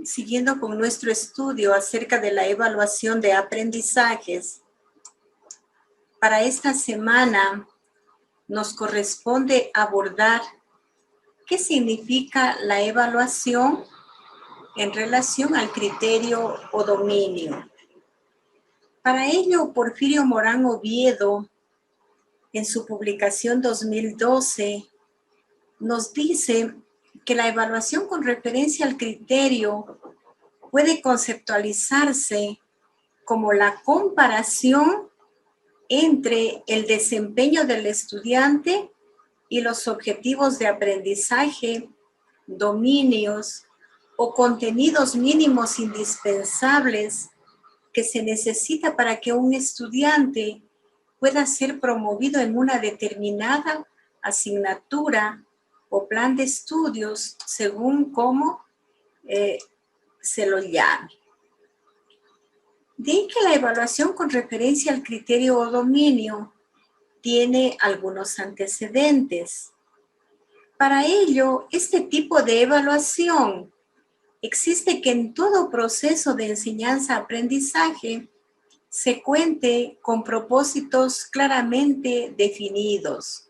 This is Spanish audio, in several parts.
Siguiendo con nuestro estudio acerca de la evaluación de aprendizajes, para esta semana nos corresponde abordar qué significa la evaluación en relación al criterio o dominio. Para ello, Porfirio Morán Oviedo, en su publicación 2012, nos dice que la evaluación con referencia al criterio puede conceptualizarse como la comparación entre el desempeño del estudiante y los objetivos de aprendizaje, dominios o contenidos mínimos indispensables que se necesita para que un estudiante pueda ser promovido en una determinada asignatura o plan de estudios, según cómo se lo llame. De ahí que la evaluación con referencia al criterio o dominio tiene algunos antecedentes. Para ello, este tipo de evaluación existe que en todo proceso de enseñanza-aprendizaje se cuente con propósitos claramente definidos.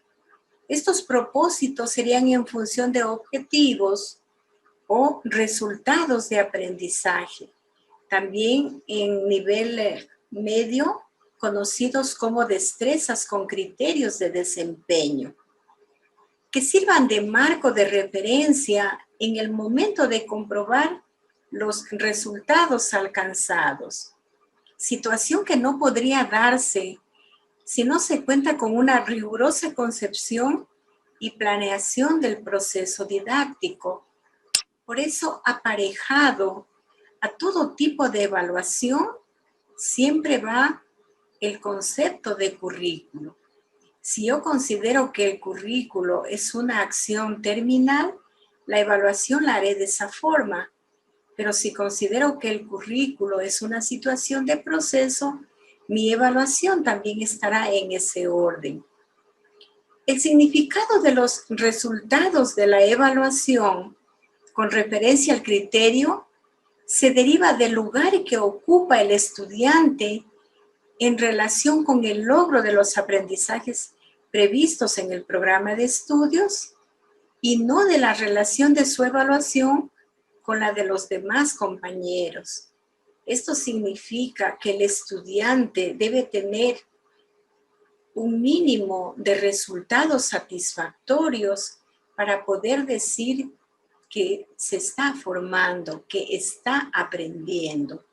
Estos propósitos serían en función de objetivos o resultados de aprendizaje. También en nivel medio, conocidos como destrezas con criterios de desempeño, que sirvan de marco de referencia en el momento de comprobar los resultados alcanzados. Situación que no podría darse si no se cuenta con una rigurosa concepción y planeación del proceso didáctico. Por eso, aparejado a todo tipo de evaluación, siempre va el concepto de currículo. Si yo considero que el currículo es una acción terminal, la evaluación la haré de esa forma. Pero si considero que el currículo es una situación de proceso, mi evaluación también estará en ese orden. El significado de los resultados de la evaluación con referencia al criterio se deriva del lugar que ocupa el estudiante en relación con el logro de los aprendizajes previstos en el programa de estudios y no de la relación de su evaluación con la de los demás compañeros. Esto significa que el estudiante debe tener un mínimo de resultados satisfactorios para poder decir que se está formando, que está aprendiendo.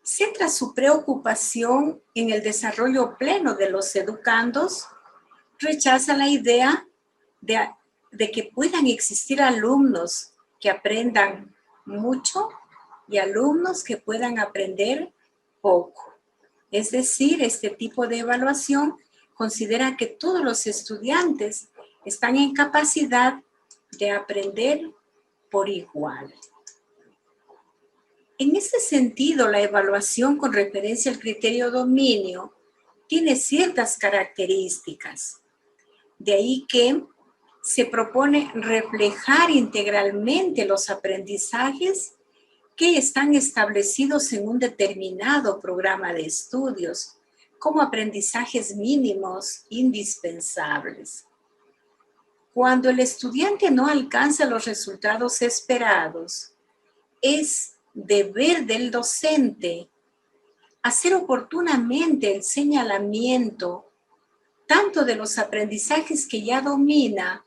Centra su preocupación en el desarrollo pleno de los educandos, rechaza la idea de que puedan existir alumnos que aprendan mucho y alumnos que puedan aprender poco. Es decir, este tipo de evaluación considera que todos los estudiantes están en capacidad de aprender por igual. En este sentido, la evaluación con referencia al criterio dominio tiene ciertas características. De ahí que se propone reflejar integralmente los aprendizajes que están establecidos en un determinado programa de estudios como aprendizajes mínimos indispensables. Cuando el estudiante no alcanza los resultados esperados, es deber del docente hacer oportunamente el señalamiento tanto de los aprendizajes que ya domina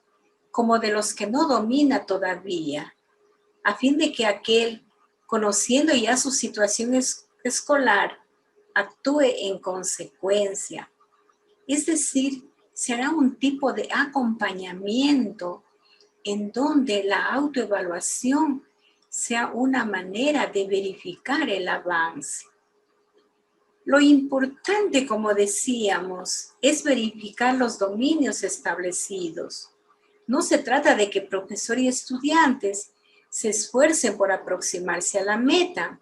como de los que no domina todavía, a fin de que aquel, conociendo ya su situación escolar, actúe en consecuencia. Es decir, será un tipo de acompañamiento en donde la autoevaluación sea una manera de verificar el avance. Lo importante, como decíamos, es verificar los dominios establecidos. No se trata de que profesor y estudiantes se esfuercen por aproximarse a la meta,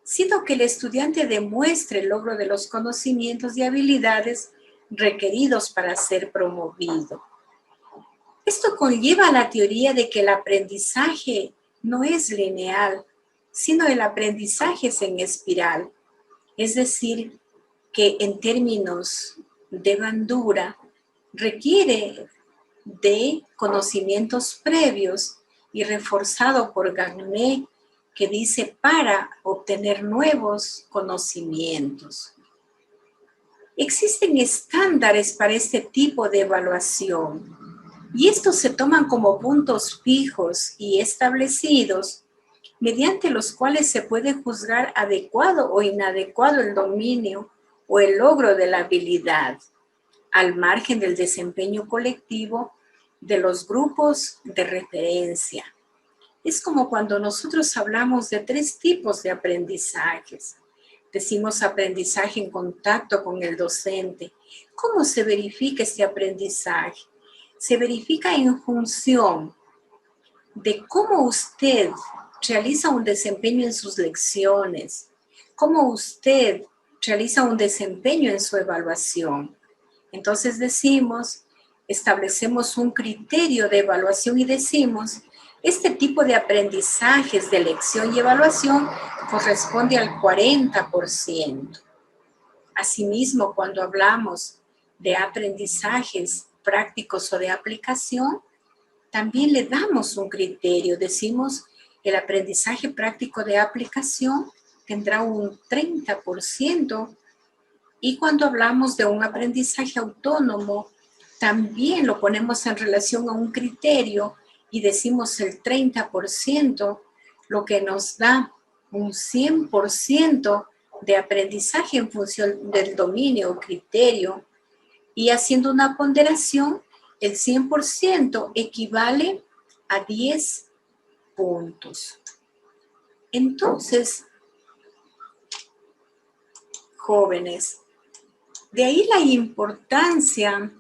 sino que el estudiante demuestre el logro de los conocimientos y habilidades requeridos para ser promovido. Esto conlleva la teoría de que el aprendizaje no es lineal, sino el aprendizaje es en espiral. Es decir, que en términos de Bandura requiere de conocimientos previos y reforzado por Gagné, que dice para obtener nuevos conocimientos. Existen estándares para este tipo de evaluación y estos se toman como puntos fijos y establecidos mediante los cuales se puede juzgar adecuado o inadecuado el dominio o el logro de la habilidad, al margen del desempeño colectivo de los grupos de referencia. Es como cuando nosotros hablamos de 3 tipos de aprendizajes. Decimos aprendizaje en contacto con el docente. ¿Cómo se verifica este aprendizaje? Se verifica en función de cómo usted realiza un desempeño en sus lecciones, cómo usted realiza un desempeño en su evaluación. Entonces establecemos un criterio de evaluación y decimos, este tipo de aprendizajes de lección y evaluación corresponde al 40%. Asimismo, cuando hablamos de aprendizajes prácticos o de aplicación, también le damos un criterio. Decimos, el aprendizaje práctico de aplicación tendrá un 30%, y cuando hablamos de un aprendizaje autónomo, también lo ponemos en relación a un criterio y decimos el 30%, lo que nos da un 100% de aprendizaje en función del dominio o criterio. Y haciendo una ponderación, el 100% equivale a 10 puntos. Entonces, jóvenes, de ahí la importancia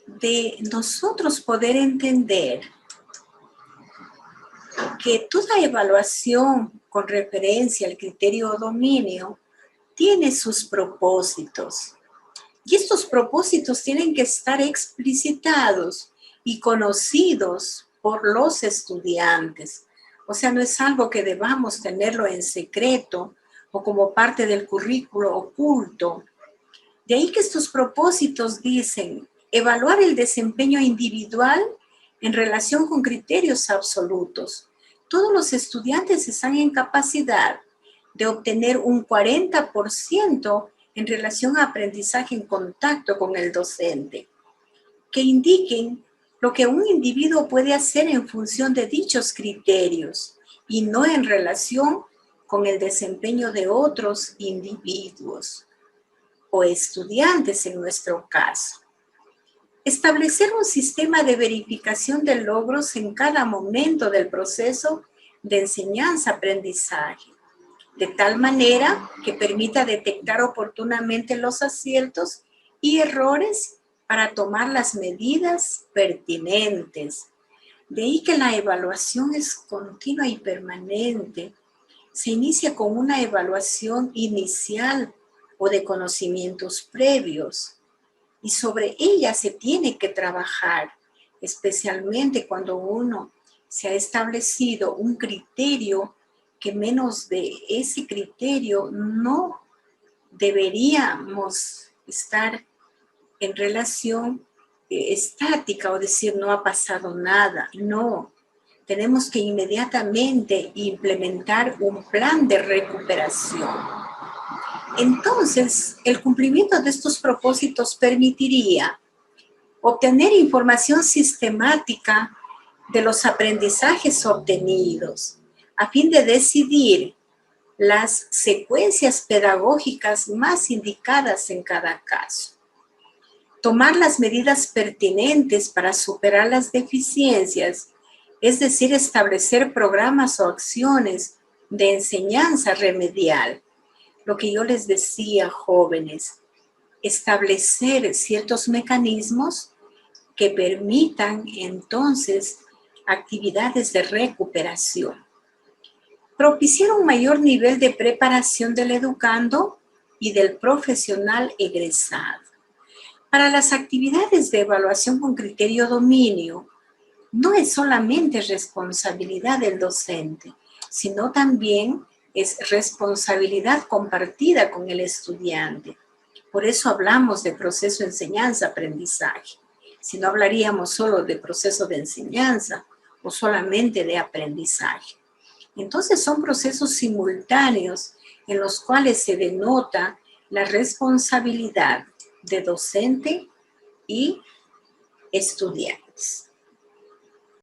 de nosotros poder entender que toda evaluación con referencia al criterio o dominio tiene sus propósitos. Y estos propósitos tienen que estar explicitados y conocidos por los estudiantes. O sea, no es algo que debamos tenerlo en secreto o como parte del currículo oculto. De ahí que estos propósitos dicen evaluar el desempeño individual en relación con criterios absolutos. Todos los estudiantes están en capacidad de obtener un 40% en relación a aprendizaje en contacto con el docente, que indiquen lo que un individuo puede hacer en función de dichos criterios y no en relación con el desempeño de otros individuos o estudiantes en nuestro caso. Establecer un sistema de verificación de logros en cada momento del proceso de enseñanza-aprendizaje, de tal manera que permita detectar oportunamente los aciertos y errores para tomar las medidas pertinentes. De ahí que la evaluación es continua y permanente. Se inicia con una evaluación inicial o de conocimientos previos y sobre ella se tiene que trabajar, especialmente cuando uno se ha establecido un criterio que menos de ese criterio no deberíamos estar en relación estática o decir no ha pasado nada. No, tenemos que inmediatamente implementar un plan de recuperación. Entonces, el cumplimiento de estos propósitos permitiría obtener información sistemática de los aprendizajes obtenidos, a fin de decidir las secuencias pedagógicas más indicadas en cada caso. Tomar las medidas pertinentes para superar las deficiencias, es decir, establecer programas o acciones de enseñanza remedial. Lo que yo les decía, jóvenes, establecer ciertos mecanismos que permitan entonces actividades de recuperación. Propiciar un mayor nivel de preparación del educando y del profesional egresado. Para las actividades de evaluación con criterio dominio, no es solamente responsabilidad del docente, sino también es responsabilidad compartida con el estudiante. Por eso hablamos de proceso de enseñanza-aprendizaje. Si no hablaríamos solo de proceso de enseñanza o solamente de aprendizaje. Entonces son procesos simultáneos en los cuales se denota la responsabilidad de docente y estudiantes.